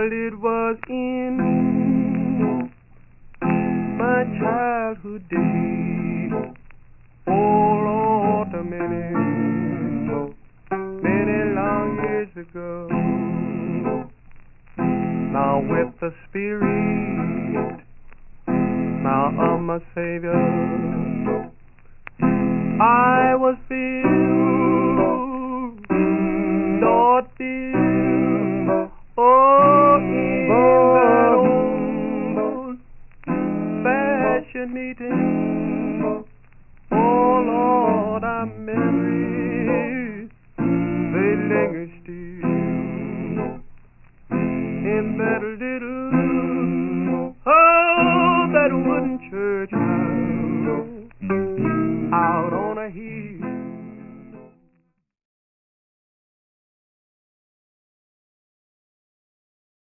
Well, it was in my childhood days. Oh Lord, many long years ago. Now with the Spirit, now of my Savior, I was filled, Lord filled, oh, in that old fashioned meeting. Oh Lord, our memories, they linger still in that little, oh, that wooden church house out